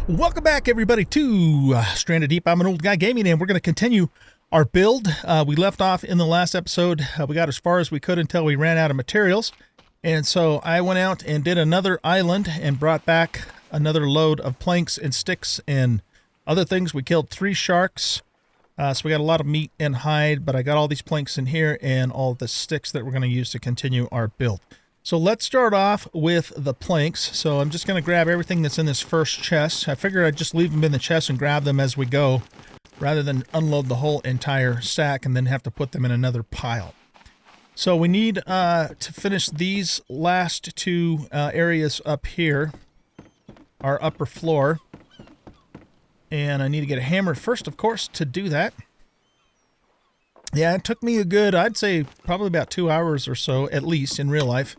Welcome back, everybody, to Stranded Deep. I'm an old guy gaming, and we're going to continue our build. We left off in the last episode. We got as far as we could until we ran out of materials. And so I went out and did another island and brought back another load of planks and sticks and other things. We killed 3 sharks. So we got a lot of meat and hide, but I got all these planks in here and all the sticks that we're going to use to continue our build. So let's start off with the planks. So I'm just going to grab everything that's in this first chest. I figured I'd just leave them in the chest and grab them as we go, rather than unload the whole entire stack and then have to put them in another pile. So we need to finish these last 2 areas up here, our upper floor. And I need to get a hammer first, of course, to do that. Yeah, it took me a good, I'd say, probably about 2 hours or so, at least, in real life,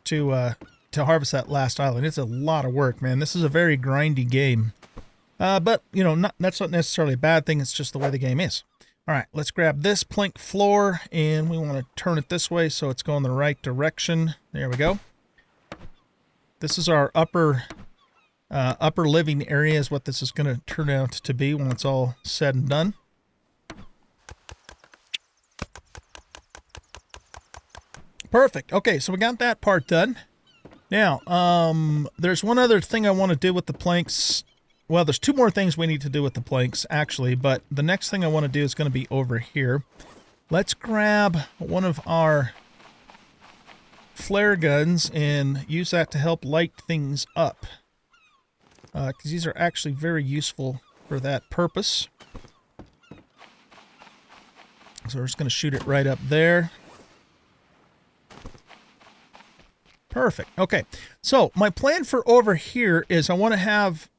to harvest that last island. It's a lot of work, man. This is a very grindy game. But, you know, that's not necessarily a bad thing. It's just the way the game is. All right, let's grab this plank floor, and we want to turn it this way so it's going the right direction. There we go. This is our upper living area is what this is going to turn out to be when it's all said and done. Perfect. Okay, so we got that part done. Now, there's one other thing I want to do with the planks. Well, there's 2 more things we need to do with the planks, actually, but the next thing I want to do is going to be over here. Let's grab one of our flare guns and use that to help light things up. Because these are actually very useful for that purpose. So we're just going to shoot it right up there. Perfect. Okay, so my plan for over here is I want to have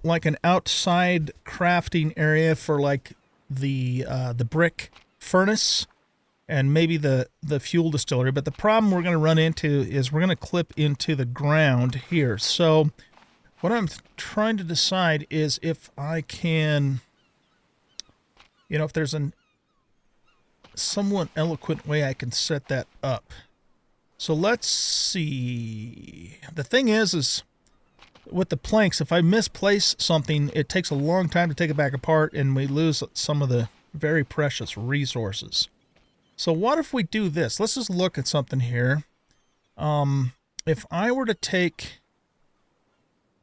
like an outside crafting area for like the brick furnace and maybe the fuel distillery. But the problem we're going to run into is we're going to clip into the ground here. So what I'm trying to decide is if I can, you know, if there's a somewhat eloquent way I can set that up. So let's see. The thing is with the planks, if I misplace something, it takes a long time to take it back apart and we lose some of the very precious resources. So what if we do this? Let's just look at something here. If I were to take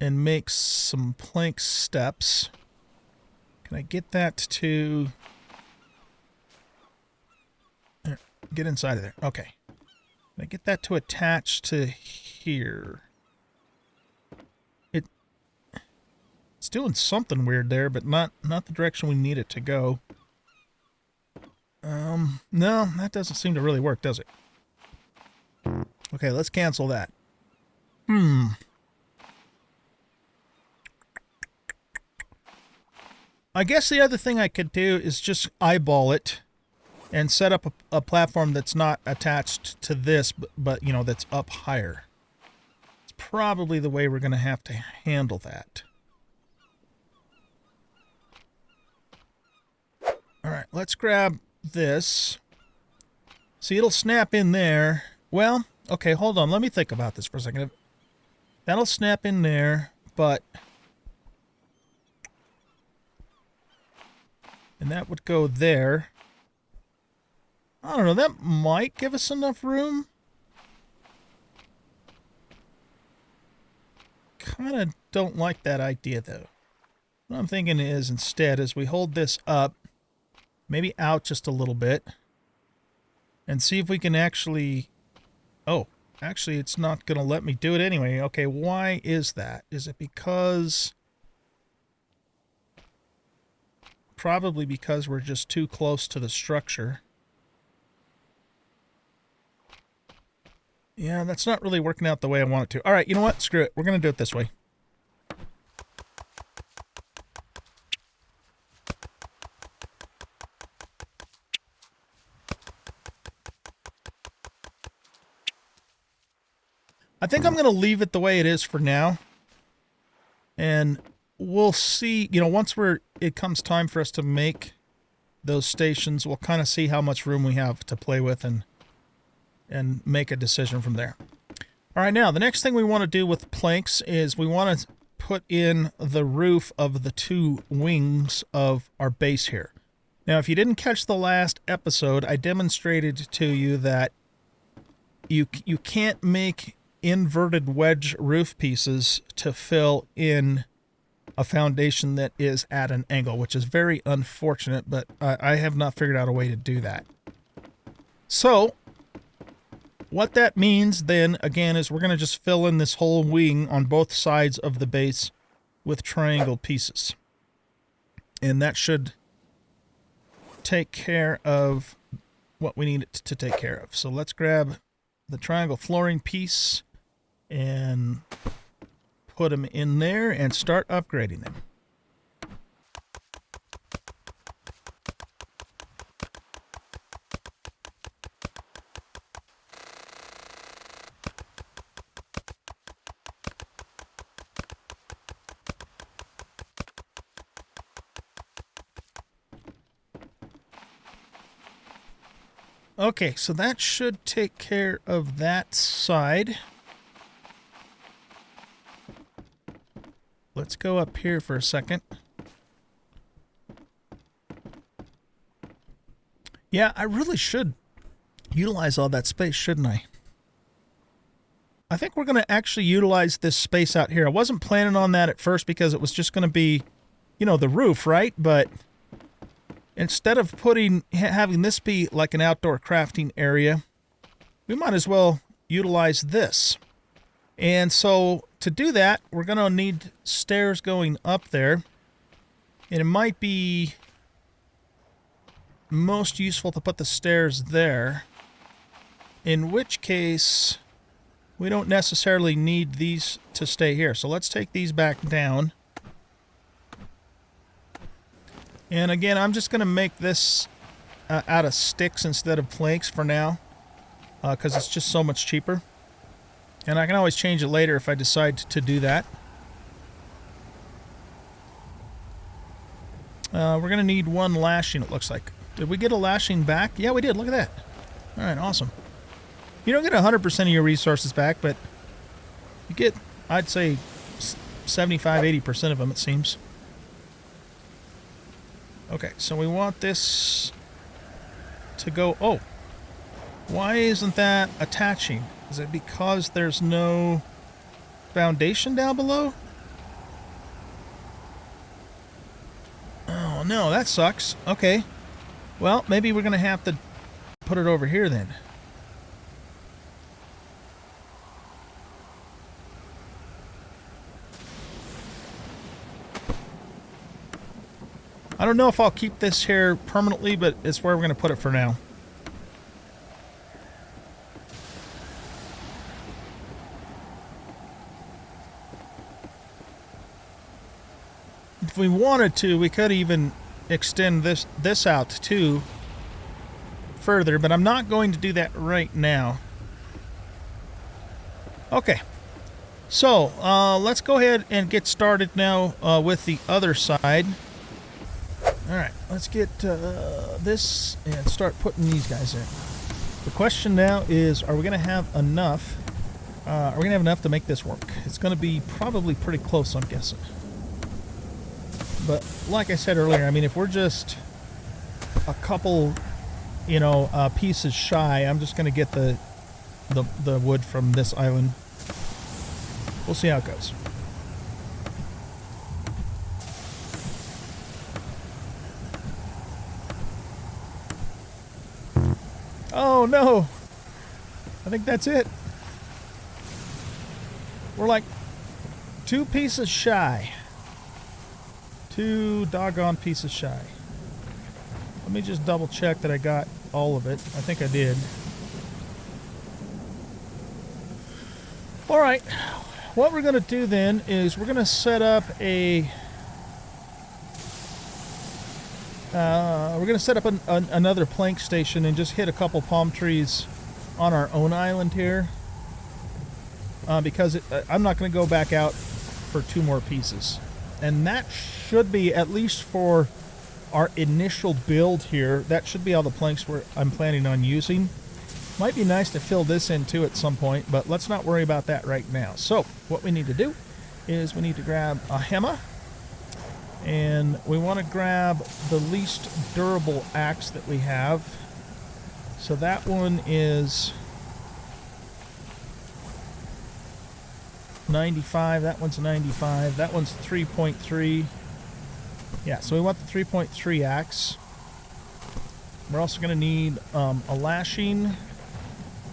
and make some plank steps, can I get that to... There, get inside of there. Okay. Can I get that to attach to here? It's doing something weird there, but not the direction we need it to go. No, that doesn't seem to really work, does it? Okay, let's cancel that. I guess the other thing I could do is just eyeball it and set up a platform that's not attached to this, but you know, that's up higher. It's probably the way we're going to have to handle that. All right, let's grab this. See, it'll snap in there. Well, okay, hold on. Let me think about this for a second. That'll snap in there, but... and that would go there. I don't know, that might give us enough room. Kind of don't like that idea, though. What I'm thinking is, instead, is we hold this up, maybe out just a little bit, and see if we can actually... oh, actually, it's not going to let me do it anyway. Okay, why is that? Is it because... probably because we're just too close to the structure. Yeah, that's not really working out the way I want it to. All right, you know what? Screw it. We're going to do it this way. I think I'm going to leave it the way it is for now. And we'll see, you know, once it comes time for us to make those stations, we'll kind of see how much room we have to play with and make a decision from there. All right, now the next thing we want to do with planks is we want to put in the roof of the two wings of our base here. Now, if you didn't catch the last episode, I demonstrated to you that you can't make inverted wedge roof pieces to fill in a foundation that is at an angle, which is very unfortunate, but I have not figured out a way to do that. So what that means then, again, is we're going to just fill in this whole wing on both sides of the base with triangle pieces. And that should take care of what we need it to take care of. So let's grab the triangle flooring piece and put them in there and start upgrading them. Okay, so that should take care of that side. Let's go up here for a second. Yeah, I really should utilize all that space, shouldn't I? I think we're going to actually utilize this space out here. I wasn't planning on that at first because it was just going to be, you know, the roof, right? But instead of having this be like an outdoor crafting area, we might as well utilize this. And so to do that, we're going to need stairs going up there. And it might be most useful to put the stairs there. In which case, we don't necessarily need these to stay here. So let's take these back down. And again, I'm just going to make this out of sticks instead of planks for now, because it's just so much cheaper. And I can always change it later if I decide to do that. We're going to need one lashing, it looks like. Did we get a lashing back? Yeah, we did. Look at that. All right, awesome. You don't get 100% of your resources back, but you get, I'd say, 75-80% of them, it seems. Okay, so we want this to go... Oh, why isn't that attaching? Is it because there's no foundation down below? Oh, no, that sucks. Okay. Well, maybe we're going to have to put it over here then. I don't know if I'll keep this here permanently, but it's where we're going to put it for now. If we wanted to, we could even extend this out too further, but I'm not going to do that right now. Okay, so let's go ahead and get started now with the other side. All right, let's get this and start putting these guys in. The question now is, are we going to have enough? Are we going to have enough to make this work? It's going to be probably pretty close, I'm guessing. But like I said earlier, I mean, if we're just a couple, you know, pieces shy, I'm just going to get the wood from this island. We'll see how it goes. Oh no! I think that's it. We're like 2 pieces shy. 2 doggone pieces shy. Let me just double check that I got all of it. I think I did. Alright. What we're going to do then is we're going to set up a... we're going to set up another plank station and just hit a couple palm trees on our own island here. Because I'm not going to go back out for 2 more pieces. And that should be, at least for our initial build here, that should be all the planks I'm planning on using. Might be nice to fill this in too at some point, but let's not worry about that right now. So, what we need to do is we need to grab a hammer. And we want to grab the least durable axe that we have. So that one is 95. That one's 95. That one's 3.3. Yeah, so we want the 3.3 axe. We're also going to need a lashing.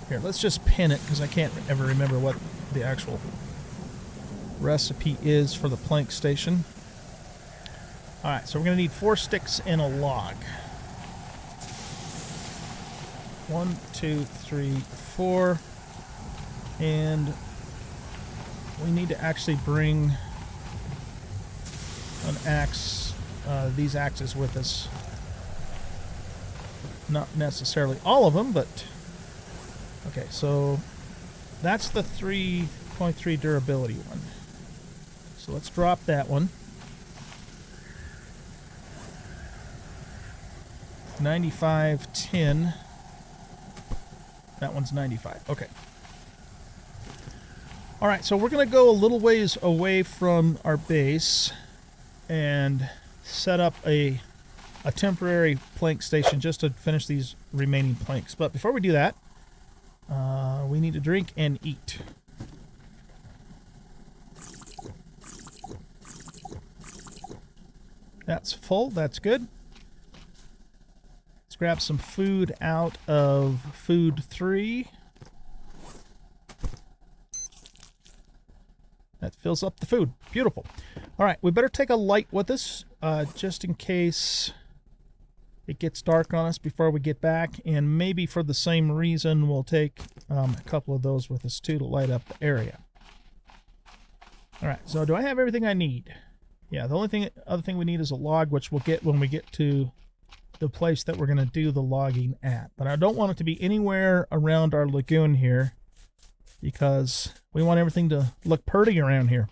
Here, let's just pin it because I can't ever remember what the actual recipe is for the plank station. Alright, so we're going to need 4 sticks and a log. 1, 2, 3, 4. And we need to actually bring an axe, these axes with us. Not necessarily all of them, but... Okay, so that's the 3.3 durability one. So let's drop that one. 95, 10. That one's 95. Okay. Alright, so we're going to go a little ways away from our base and set up a temporary plank station just to finish these remaining planks. But before we do that, we need to drink and eat. That's full. That's good. Let's grab some food out of food 3. That fills up the food. Beautiful. All right, we better take a light with us just in case it gets dark on us before we get back, and maybe for the same reason we'll take a couple of those with us too to light up the area. All right, so do I have everything I need? Yeah, the only other thing we need is a log, which we'll get when we get to the place that we're going to do the logging at. But I don't want it to be anywhere around our lagoon here because we want everything to look pretty around here.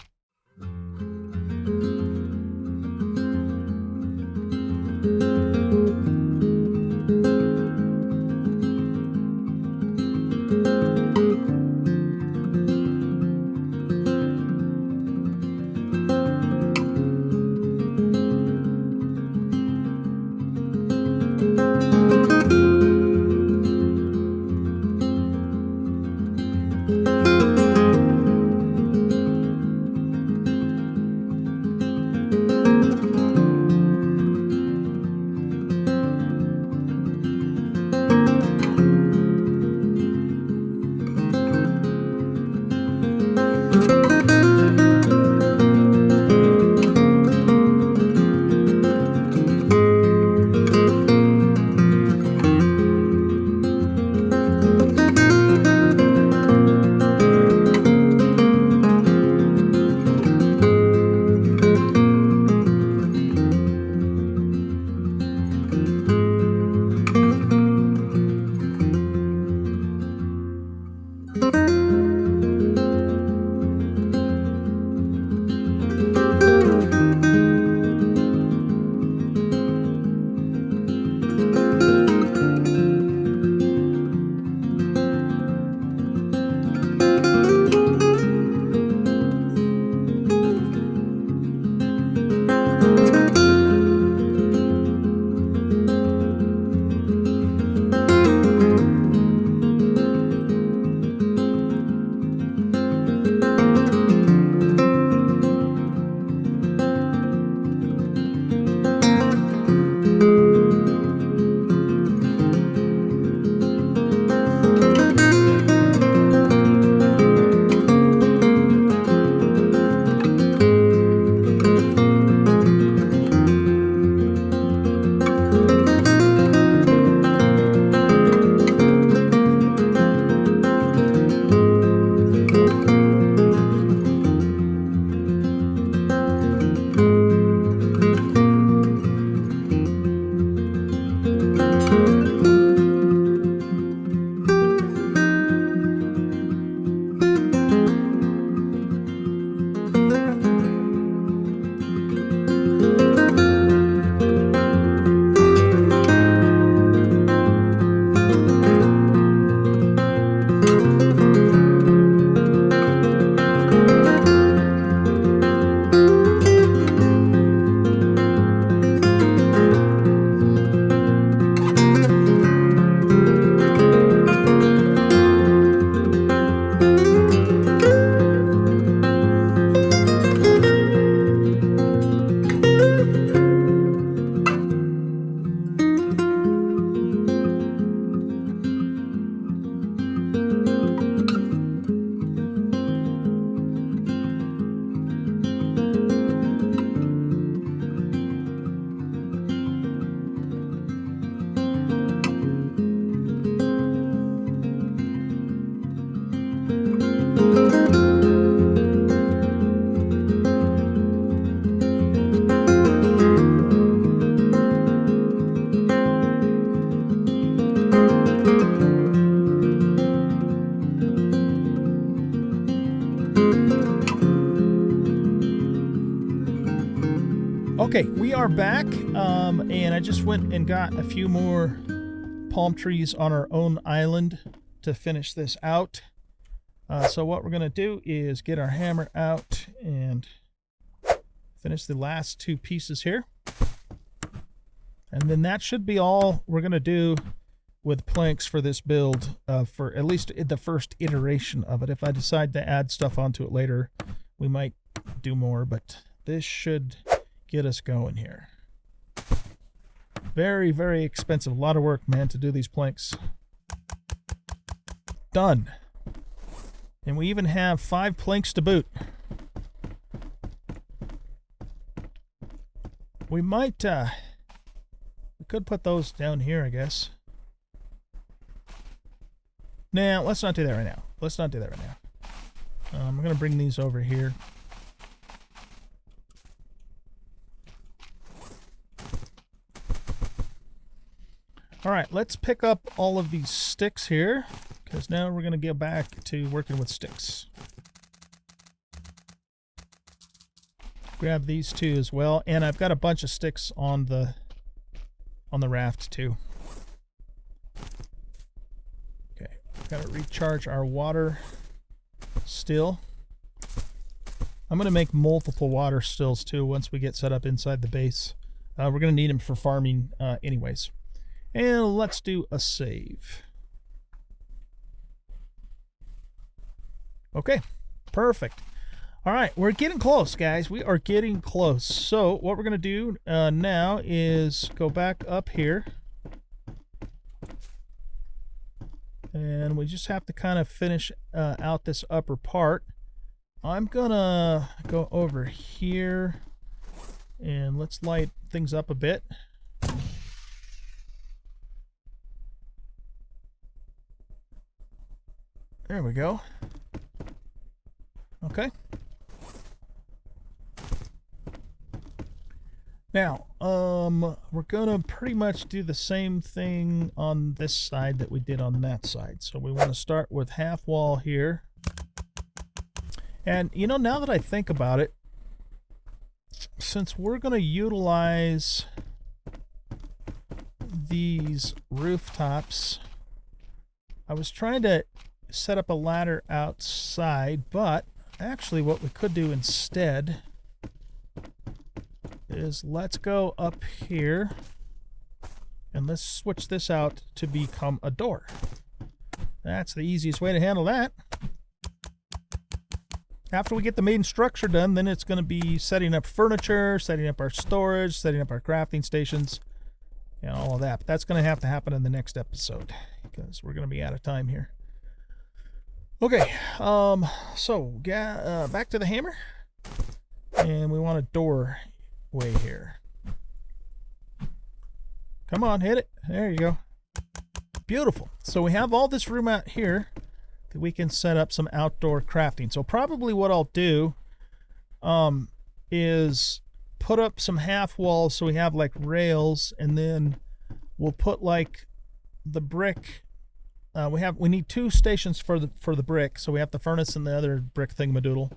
Okay, we are back, and I just went and got a few more palm trees on our own island to finish this out. So what we're going to do is get our hammer out and finish the last two pieces here. And then that should be all we're going to do with planks for this build, for at least the first iteration of it. If I decide to add stuff onto it later, we might do more, but this should get us going here. Very, very expensive. A lot of work, man, to do these planks. Done. And we even have 5 planks to boot. We might, we could put those down here, I guess. Nah, let's not do that right now. Let's not do that right now. I'm going to bring these over here. All right, let's pick up all of these sticks here, because now we're going to get back to working with sticks. Grab these two as well, and I've got a bunch of sticks on the raft too. Okay, got to recharge our water still. I'm going to make multiple water stills too once we get set up inside the base. We're going to need them for farming anyways. And let's do a save. Okay, perfect. All right, we're getting close, guys. We are getting close. So what we're going to do now is go back up here. And we just have to kind of finish out this upper part. I'm going to go over here and let's light things up a bit. There we go. Okay. Now, we're gonna pretty much do the same thing on this side that we did on that side. So we want to start with half wall here. And you know, now that I think about it, since we're gonna utilize these rooftops, I was trying to set up a ladder outside, but actually what we could do instead is let's go up here and let's switch this out to become a door. That's the easiest way to handle that. After we get the main structure done, then it's going to be setting up furniture, setting up our storage, setting up our crafting stations, and all of that. But that's going to have to happen in the next episode because we're going to be out of time here. Okay, so back to the hammer, and we want a doorway here. Come on, hit it. There you go. Beautiful. So we have all this room out here that we can set up some outdoor crafting. So probably what I'll do is put up some half walls so we have like rails, and then we'll put like the brick. We need 2 stations for the brick, so we have the furnace and the other brick thingamadoodle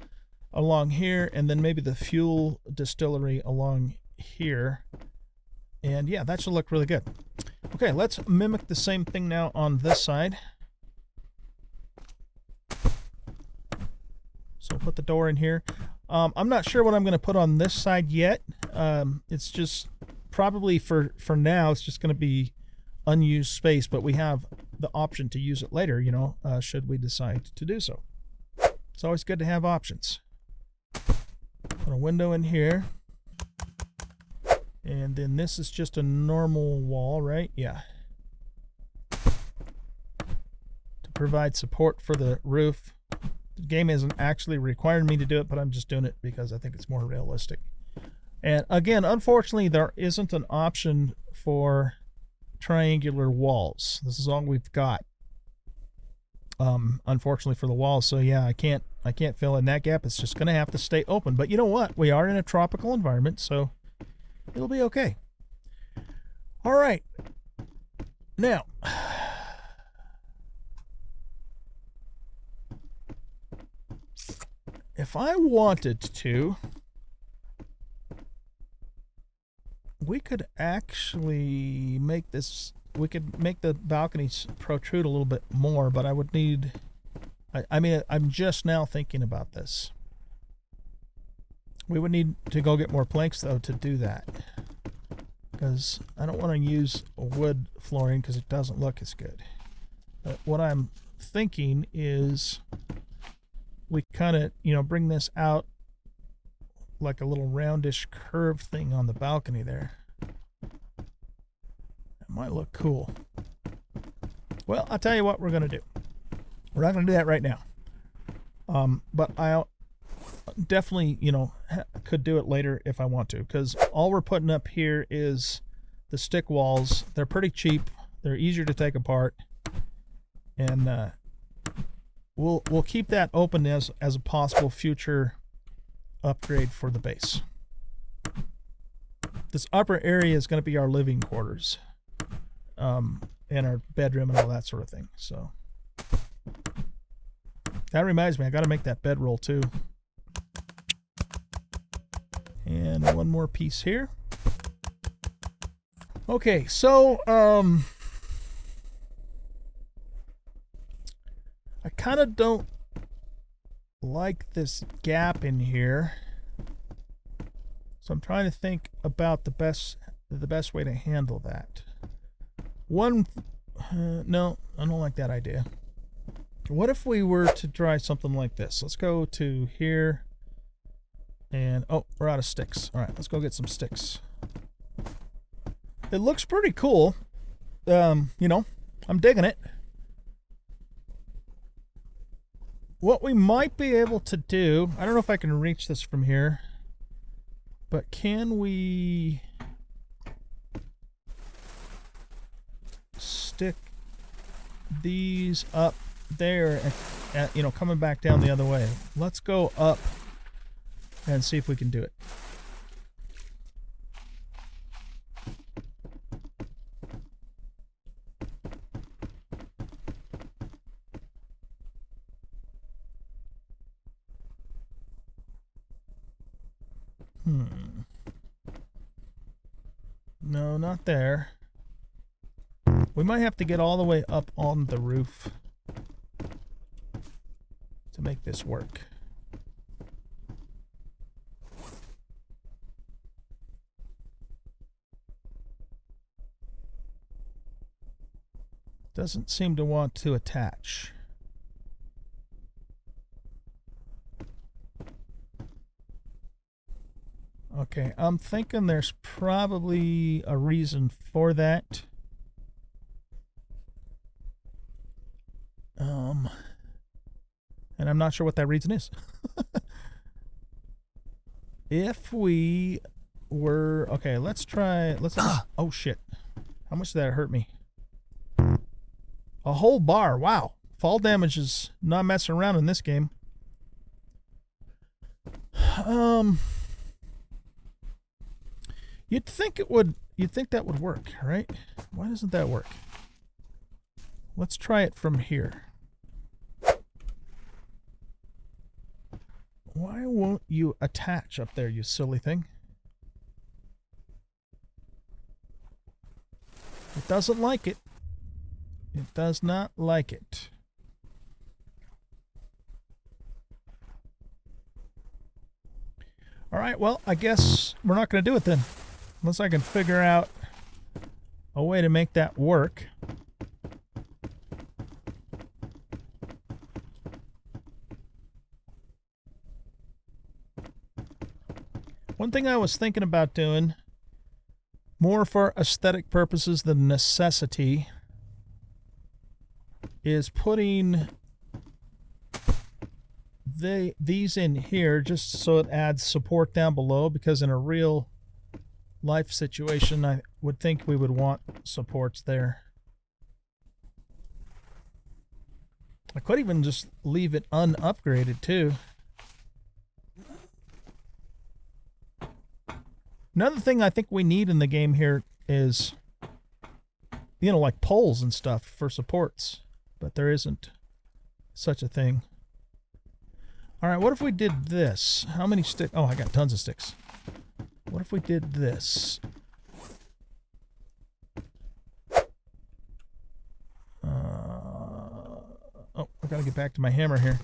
along here, and then maybe the fuel distillery along here. And yeah, that should look really good. Okay, let's mimic the same thing now on this side. So put the door in here. I'm not sure what I'm going to put on this side yet. It's just probably for now, it's just going to be unused space, but we have the option to use it later, you know, should we decide to do so. It's always good to have options. Put a window in here. And then this is just a normal wall, right? Yeah. To provide support for the roof. The game isn't actually requiring me to do it, but I'm just doing it because I think it's more realistic. And again, unfortunately, there isn't an option for triangular walls. This is all we've got, unfortunately, for the walls. So yeah, I can't fill in that gap. It's just gonna have to stay open. But you know what, we are in a tropical environment, so it'll be okay. All right, now if I wanted to we could actually make this, we could make the balconies protrude a little bit more, but I would need, I mean, I'm just now thinking about this. We would need to go get more planks, though, to do that. Because I don't want to use wood flooring because it doesn't look as good. But what I'm thinking is we kind of, you know, bring this out like a little roundish curved thing on the balcony there. It might look cool. Well, I'll tell you what we're going to do. We're not going to do that right now. But I'll definitely, you know, could do it later if I want to, because all we're putting up here is the stick walls. They're pretty cheap. They're easier to take apart, and we'll keep that open as a possible future upgrade for the base. This upper area is going to be our living quarters, and our bedroom and all that sort of thing. So that reminds me, I got to make that bedroll too. And one more piece here. Okay, so I kind of don't like this gap in here, so I'm trying to think about the best way to handle that. No, I don't like that idea. What if we were to try something like this? Let's go to here. And, oh, we're out of sticks. All right, let's go get some sticks. It looks pretty cool. You know, I'm digging it. What we might be able to do, I don't know if I can reach this from here, but can we stick these up there and, you know, coming back down the other way? Let's go up and see if we can do it. No, not there. We might have to get all the way up on the roof to make this work. Doesn't seem to want to attach. Okay, I'm thinking there's probably a reason for that. And I'm not sure what that reason is. If we were, okay, let's try, oh shit. How much did that hurt me? A whole bar. Wow. Fall damage is not messing around in this game. You'd think that would work, right? Why doesn't that work? Let's try it from here. Why won't you attach up there, you silly thing? It doesn't like it. It does not like it. All right, well, I guess we're not going to do it then. Unless I can figure out a way to make that work. One thing I was thinking about doing, more for aesthetic purposes than necessity, is putting these in here just so it adds support down below, because in a real life situation I would think we would want supports there. I could even just leave it unupgraded too. Another thing I think we need in the game here is, you know, like poles and stuff for supports, but there isn't such a thing. All right, what if we did this? How many sticks? Oh, I got tons of sticks. What if we did this? gotta get back to my hammer here.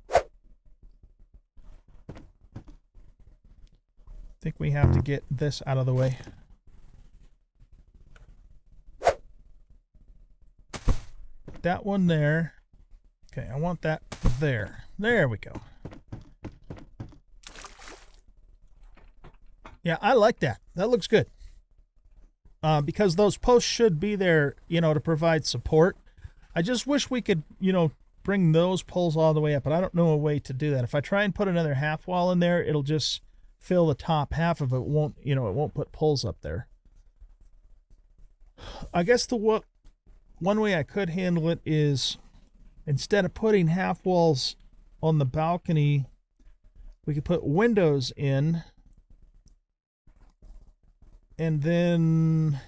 I think we have to get this out of the way. That one there. Okay, I want that there. There we go. Yeah, I like that. That looks good. Because those posts should be there, you know, to provide support. I just wish we could, you know, bring those poles all the way up, but I don't know a way to do that. If I try and put another half wall in there, it'll just fill the top half of it. It won't, you know, it won't put poles up there. I guess one way I could handle it is, instead of putting half walls on the balcony, we could put windows in, and then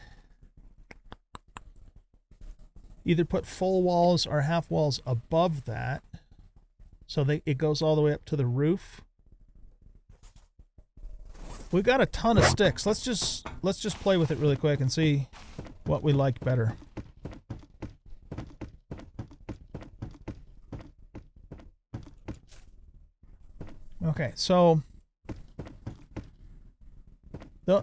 either put full walls or half walls above that, so it goes all the way up to the roof. We've got a ton of sticks. Let's just play with it really quick and see what we like better. Okay, so the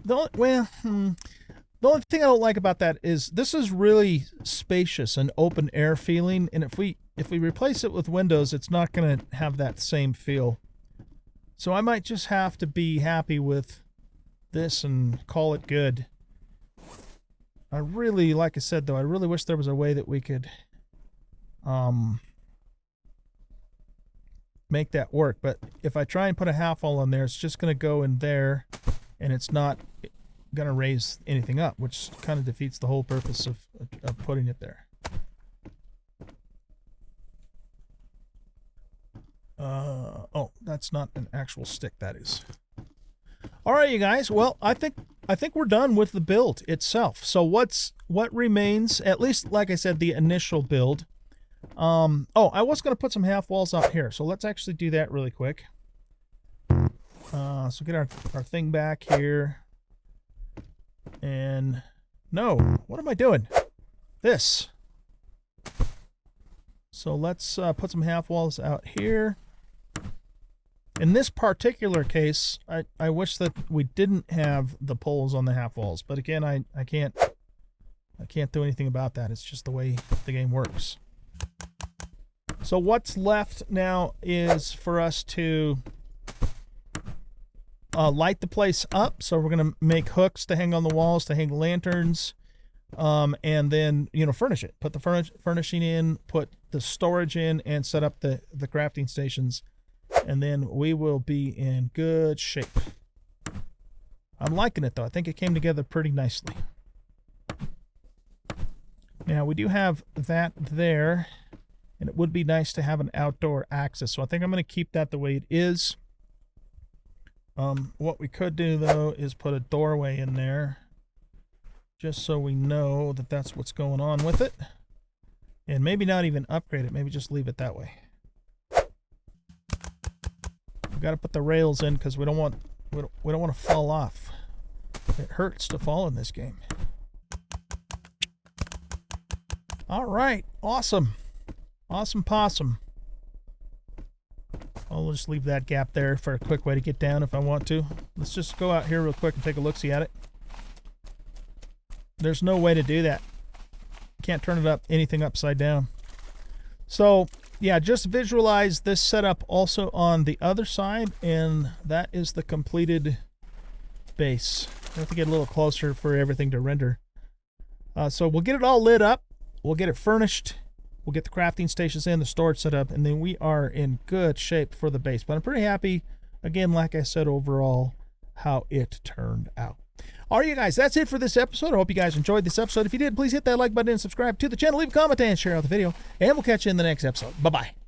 only thing I don't like about that is this is really spacious and open air feeling, and if we replace it with windows, it's not going to have that same feel. So I might just have to be happy with this and call it good. I really, like I said though, I really wish there was a way that we could make that work, but if I try and put a half wall on there, it's just going to go in there, and it's not going to raise anything up, which kind of defeats the whole purpose of putting it there. Oh, that's not an actual stick, that is. All right, you guys. Well, I think we're done with the build itself. So what remains, at least like I said, the initial build. Oh, I was going to put some half walls out here, so let's actually do that really quick. So get our thing back here. And no, what am I doing? This. So let's put some half walls out here. In this particular case, I wish that we didn't have the poles on the half walls, but again, I can't do anything about that. It's just the way the game works. So what's left now is for us to light the place up. So we're going to make hooks to hang on the walls, to hang lanterns, and then, you know, furnish it. Put the furnishing in, put the storage in, and set up the crafting stations. And then we will be in good shape. I'm liking it, though. I think it came together pretty nicely. Now, we do have that there, and it would be nice to have an outdoor access. So I think I'm going to keep that the way it is. What we could do, though, is put a doorway in there, just so we know that that's what's going on with it. And maybe not even upgrade it. Maybe just leave it that way. We've got to put the rails in because we don't want to fall off. It hurts to fall in this game. All right, awesome, awesome possum. I'll just leave that gap there for a quick way to get down if I want to. Let's just go out here real quick and take a look-see at it. There's no way to do that. Can't turn it up anything upside down. So yeah, just visualize this setup also on the other side, and that is the completed base. I have to get a little closer for everything to render. So we'll get it all lit up. We'll get it furnished. We'll get the crafting stations in, the storage set up, and then we are in good shape for the base. But I'm pretty happy, again, like I said, overall, how it turned out. All right, you guys, that's it for this episode. I hope you guys enjoyed this episode. If you did, please hit that like button and subscribe to the channel. Leave a comment and share out the video, and we'll catch you in the next episode. Bye-bye.